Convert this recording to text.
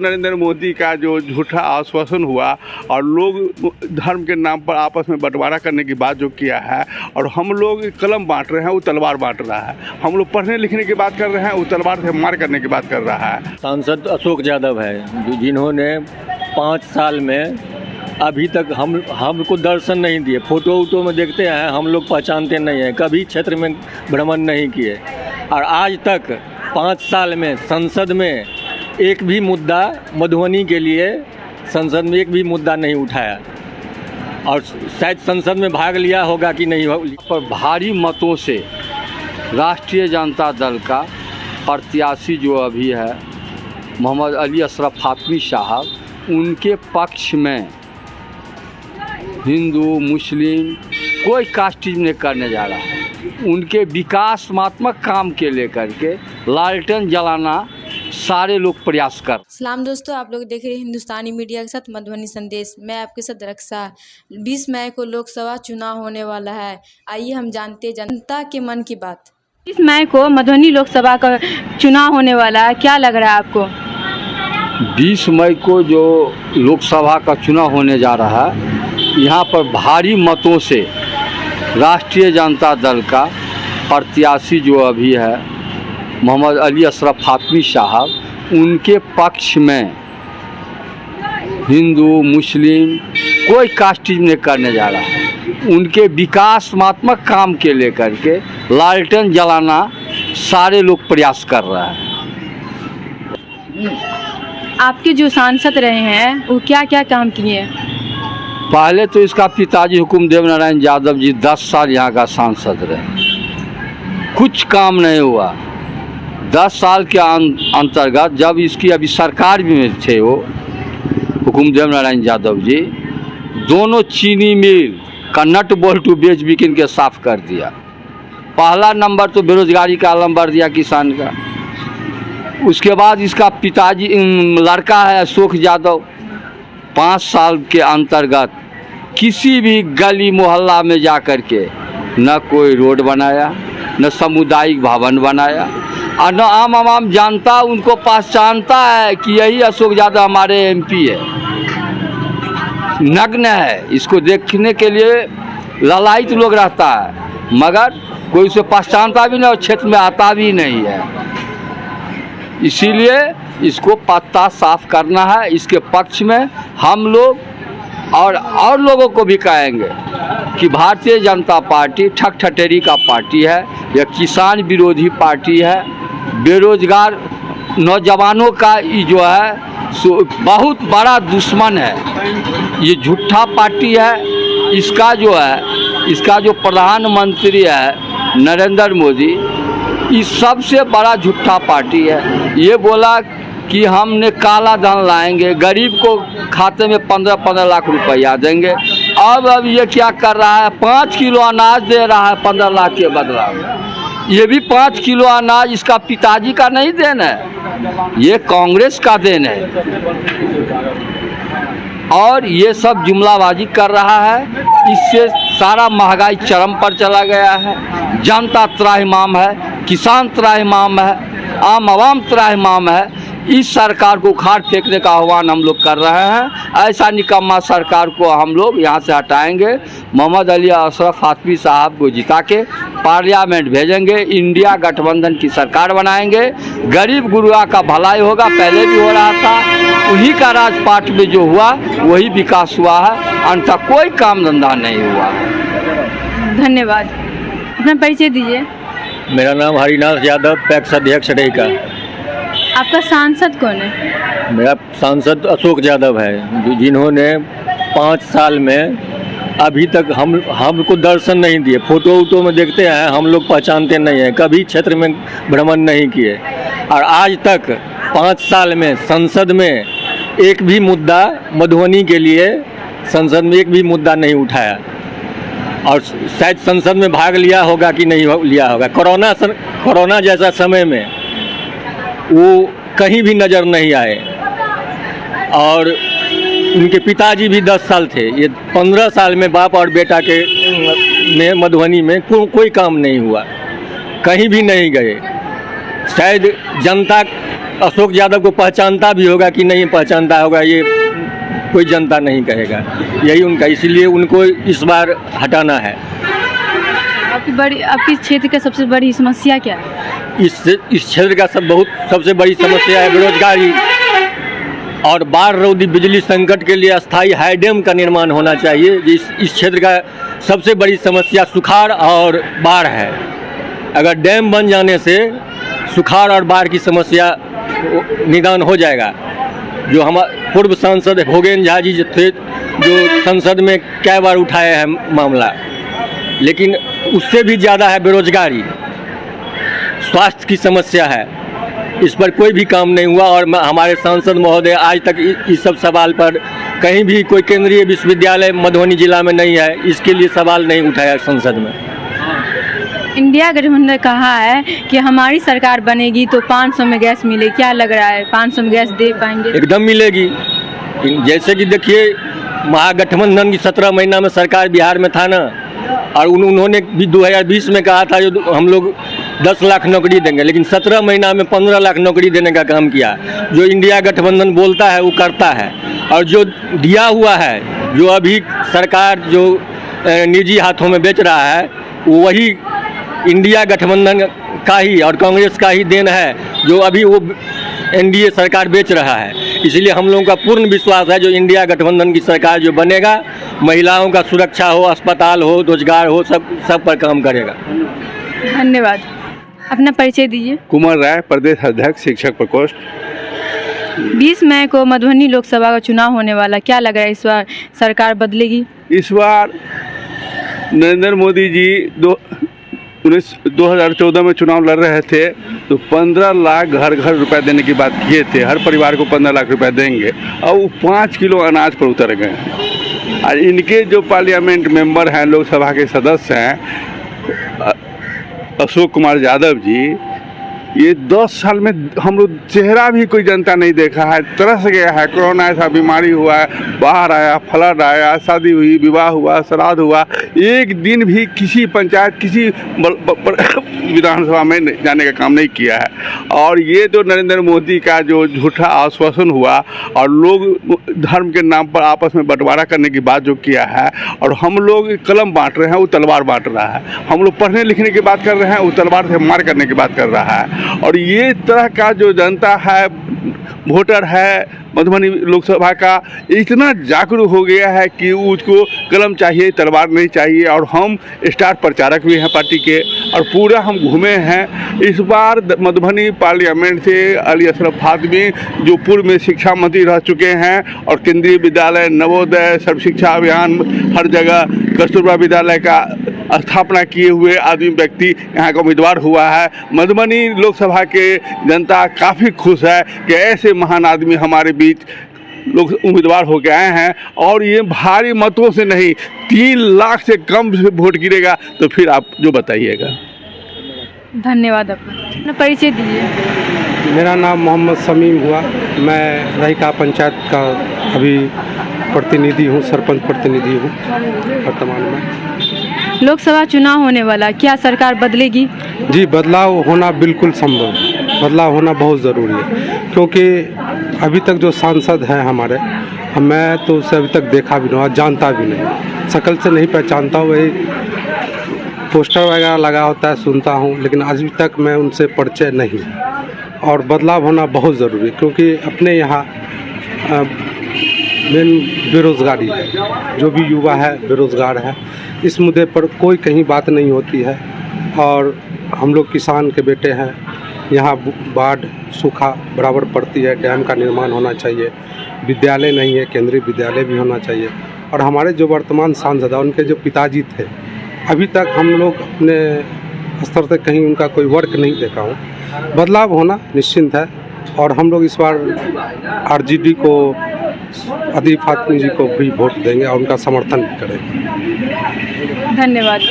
नरेंद्र मोदी का जो झूठा आश्वासन हुआ और लोग धर्म के नाम पर आपस में बंटवारा करने की बात जो किया है, और हम लोग कलम बांट रहे हैं, वो तलवार बांट रहा है। हम लोग पढ़ने लिखने की बात कर रहे हैं, वो तलवार से मार करने की बात कर रहा है। सांसद अशोक यादव है जिन्होंने 5 साल में अभी तक हमको दर्शन नहीं दिए। फोटो वोटो में देखते हैं, हम लोग पहचानते नहीं हैं, कभी क्षेत्र में भ्रमण नहीं किए। और आज तक 5 साल में संसद में एक भी मुद्दा मधुबनी के लिए संसद में एक भी मुद्दा नहीं उठाया, और शायद संसद में भाग लिया होगा कि नहीं। पर भारी मतों से राष्ट्रीय जनता दल का प्रत्याशी जो अभी है मोहम्मद अली अशरफ फातमी साहब, उनके पक्ष में हिंदू मुस्लिम कोई कास्टिज्म नहीं करने जा रहा है। उनके विकासात्मक काम के लेकर के लालटेन जलाना सारे लोग प्रयास कर। सलाम दोस्तों, आप लोग देख रहे हैं हिंदुस्तानी मीडिया के साथ मधुबनी संदेश। मैं आपके साथ रक्षा। 20 मई को लोकसभा चुनाव होने वाला है। आइए हम जानते हैं जनता के मन की बात। 20 मई को मधुबनी लोकसभा का चुनाव होने वाला है, क्या लग रहा है आपको? 20 मई को जो लोकसभा का चुनाव होने जा रहा है, यहाँ पर भारी मतों से राष्ट्रीय जनता दल का प्रत्याशी जो अभी है मोहम्मद अली अशरफ फातमी साहब, उनके पक्ष में हिंदू मुस्लिम कोई कास्टिज्म नहीं करने जा रहा है। उनके विकासात्मक काम के लेकर के लालटेन जलाना सारे लोग प्रयास कर रहे हैं। आपके जो सांसद रहे हैं वो क्या क्या काम किए? पहले तो इसका पिताजी हुकुमदेव नारायण यादव जी 10 साल यहाँ का सांसद रहे, कुछ काम नहीं हुआ। 10 साल के अंतर्गत जब इसकी अभी सरकार भी में थे वो हुकुमदेव नारायण यादव जी, दोनों चीनी मिल का नट बोल्ट बेच बिकिन के साफ कर दिया। पहला नंबर तो बेरोजगारी का आलम बढ़ दिया किसान का। उसके बाद इसका पिताजी लड़का है अशोक यादव, 5 साल के अंतर्गत किसी भी गली मोहल्ला में जा कर के न कोई रोड बनाया, न सामुदायिक भवन बनाया, और न आम जनता उनको पहचानता है कि यही अशोक यादव हमारे एमपी है। नग्न है, इसको देखने के लिए ललायित लोग रहता है, मगर कोई उसे पहचानता भी नहीं और क्षेत्र में आता भी नहीं है। इसीलिए इसको पत्ता साफ करना है। इसके पक्ष में हम लोग और लोगों को भी कहेंगे कि भारतीय जनता पार्टी ठकठटेरी का पार्टी है, यह किसान विरोधी पार्टी है, बेरोजगार नौजवानों का ये जो है बहुत बड़ा दुश्मन है। ये झूठा पार्टी है। इसका जो प्रधानमंत्री है नरेंद्र मोदी, ये सबसे बड़ा झूठा पार्टी है। ये बोला कि हमने काला धन लाएंगे, गरीब को खाते में 15-15 लाख रुपया देंगे। अब ये क्या कर रहा है, 5 किलो अनाज दे रहा है 15 लाख के बदला। ये भी 5 किलो अनाज इसका पिताजी का नहीं देन है, ये कांग्रेस का देन है। और ये सब जुमलाबाजी कर रहा है। इससे सारा महंगाई चरम पर चला गया है। जनता त्राहिमाम है, किसान त्राहिमाम है, आम आवाम त्राहिमाम है। इस सरकार को उखाड़ फेंकने का आह्वान हम लोग कर रहे हैं। ऐसा निकम्मा सरकार को हम लोग यहाँ से हटाएंगे। मोहम्मद अली अशरफ फातमी साहब को जिता के पार्लियामेंट भेजेंगे, इंडिया गठबंधन की सरकार बनाएंगे। गरीब गुरुआ का भलाई होगा, पहले भी हो रहा था। उन्हीं का राजपाट में जो हुआ वही विकास हुआ है, अन्यथा कोई काम धंधा नहीं हुआ। धन्यवाद। अपना परिचय दीजिए। मेरा नाम हरिनाथ यादव, पैक्स अध्यक्ष रहेगा। आपका सांसद कौन है? मेरा सांसद अशोक यादव है जिन्होंने 5 साल में अभी तक हमको दर्शन नहीं दिए। फोटो वोटो में देखते हैं, हम लोग पहचानते नहीं हैं, कभी क्षेत्र में भ्रमण नहीं किए। और आज तक 5 साल में संसद में एक भी मुद्दा मधुबनी के लिए संसद में एक भी मुद्दा नहीं उठाया, और शायद संसद में भाग लिया होगा कि नहीं लिया होगा। कोरोना जैसा समय में वो कहीं भी नज़र नहीं आए। और उनके पिताजी भी 10 साल थे। ये 15 साल में बाप और बेटा के में मधुबनी में कोई काम नहीं हुआ, कहीं भी नहीं गए। शायद जनता अशोक यादव को पहचानता भी होगा कि नहीं पहचानता होगा, ये कोई जनता नहीं कहेगा। यही उनका, इसीलिए उनको इस बार हटाना है। आपकी क्षेत्र का सबसे बड़ी समस्या क्या है? इस क्षेत्र का सबसे बड़ी समस्या है बेरोजगारी और बाढ़ रोधी बिजली संकट के लिए अस्थायी हाई डैम का निर्माण होना चाहिए। इस क्षेत्र का सबसे बड़ी समस्या सुखाड़ और बाढ़ है। अगर डैम बन जाने से सुखाड़ और बाढ़ की समस्या निदान हो जाएगा। जो हमारे पूर्व सांसद भोगेन झा जी थे, जो संसद में कई बार उठाए हैं मामला, लेकिन उससे भी ज़्यादा है बेरोजगारी, स्वास्थ्य की समस्या है। इस पर कोई भी काम नहीं हुआ और हमारे सांसद महोदय आज तक इस सब सवाल पर कहीं भी कोई केंद्रीय विश्वविद्यालय मधुबनी जिला में नहीं है, इसके लिए सवाल नहीं उठाया संसद में। इंडिया गठबंधन ने कहा है कि हमारी सरकार बनेगी तो 500 में गैस मिले, क्या लग रहा है 500 में गैस दे पाएंगे? एकदम मिलेगी। जैसे कि देखिए, महागठबंधन की 17 महीना में सरकार बिहार में था ना, और उन्होंने भी 2020 में कहा था जो हम लोग 10 लाख नौकरी देंगे, लेकिन 17 महीना में 15 लाख नौकरी देने का काम किया। जो इंडिया गठबंधन बोलता है वो करता है, और जो दिया हुआ है, जो अभी सरकार जो निजी हाथों में बेच रहा है, वही इंडिया गठबंधन का ही और कांग्रेस का ही देन है, जो अभी वो एनडीए सरकार बेच रहा है। इसलिए हम लोगों का पूर्ण विश्वास है जो इंडिया गठबंधन की सरकार जो बनेगा, महिलाओं का सुरक्षा हो, अस्पताल हो, रोजगार हो, सब पर काम करेगा। धन्यवाद। अपना परिचय दीजिए। कुमार राय, प्रदेश अध्यक्ष शिक्षक प्रकोष्ठ। 20 मई को मधुबनी लोकसभा का चुनाव होने वाला, क्या लग रहा है इस बार सरकार बदलेगी? इस बार नरेंद्र मोदी जी 2014 में चुनाव लड़ रहे थे तो 15 लाख घर रुपए देने की बात किए थे, हर परिवार को 15 लाख रुपए देंगे, और वो 5 किलो अनाज पर उतर गए हैं। और इनके जो पार्लियामेंट मेंबर हैं, लोकसभा के सदस्य हैं, अशोक कुमार यादव जी, ये 10 साल में हम लोग चेहरा भी कोई जनता नहीं देखा है, तरस गया है। कोरोना ऐसा बीमारी हुआ है, बाढ़ आया, फ्लड आया, शादी हुई, विवाह हुआ, श्राद्ध हुआ, एक दिन भी किसी पंचायत, किसी विधानसभा में जाने का काम नहीं किया है। और ये जो नरेंद्र मोदी का जो झूठा आश्वासन हुआ और लोग धर्म के नाम पर आपस में बंटवारा करने की बात जो किया है, और हम लोग कलम बांट रहे हैं, वो तलवार बांट रहा है। हम लोग पढ़ने लिखने की बात कर रहे हैं, वो तलवार से मार करने की बात कर रहा है। और ये तरह का जो जनता है, वोटर है मधुबनी लोकसभा का, इतना जागरूक हो गया है कि उसको कलम चाहिए, तलवार नहीं चाहिए। और हम स्टार प्रचारक भी हैं पार्टी के, और पूरा हम घूमे हैं। इस बार मधुबनी पार्लियामेंट से अली अशरफ फातमी, जो पूर्व में शिक्षा मंत्री रह चुके हैं, और केंद्रीय विद्यालय, नवोदय, सर्व शिक्षा अभियान, हर जगह कस्तूरबा विद्यालय का स्थापना किए हुए आदमी व्यक्ति यहाँ का उम्मीदवार हुआ है। मधुबनी लोकसभा के जनता काफ़ी खुश है कि ऐसे महान आदमी हमारे बीच लोग उम्मीदवार होकर आए हैं। और ये भारी मतों से नहीं, 3 लाख से कम से वोट गिरेगा, तो फिर आप जो बताइएगा। धन्यवाद। अपना परिचय दीजिए। मेरा नाम मोहम्मद शमीम हुआ, मैं रहीका पंचायत का अभी प्रतिनिधि हूँ, सरपंच प्रतिनिधि हूँ वर्तमान में। लोकसभा चुनाव होने वाला, क्या सरकार बदलेगी? जी, बदलाव होना बिल्कुल संभव, बदलाव होना बहुत ज़रूरी है, क्योंकि अभी तक जो सांसद हैं हमारे, मैं तो उसे अभी तक देखा भी नहीं, जानता भी नहीं, शक्ल से नहीं पहचानता हूँ। वही पोस्टर वगैरह लगा होता है, सुनता हूँ, लेकिन अभी तक मैं उनसे परिचय नहीं। और बदलाव होना बहुत ज़रूरी है, क्योंकि अपने यहाँ मेन बेरोज़गारी है, जो भी युवा है बेरोज़गार है। इस मुद्दे पर कोई कहीं बात नहीं होती है। और हम लोग किसान के बेटे हैं, यहाँ बाढ़ सूखा बराबर पड़ती है, डैम का निर्माण होना चाहिए, विद्यालय नहीं है, केंद्रीय विद्यालय भी होना चाहिए। और हमारे जो वर्तमान सांसद हैं, उनके जो पिताजी थे, अभी तक हम लोग अपने स्तर से कहीं उनका कोई वर्क नहीं देखा हूँ। बदलाव होना निश्चिंत है, और हम लोग इस बार आरजेडी को, अली फातमी जी को भी वोट देंगे और उनका समर्थन भी करेंगे। धन्यवाद।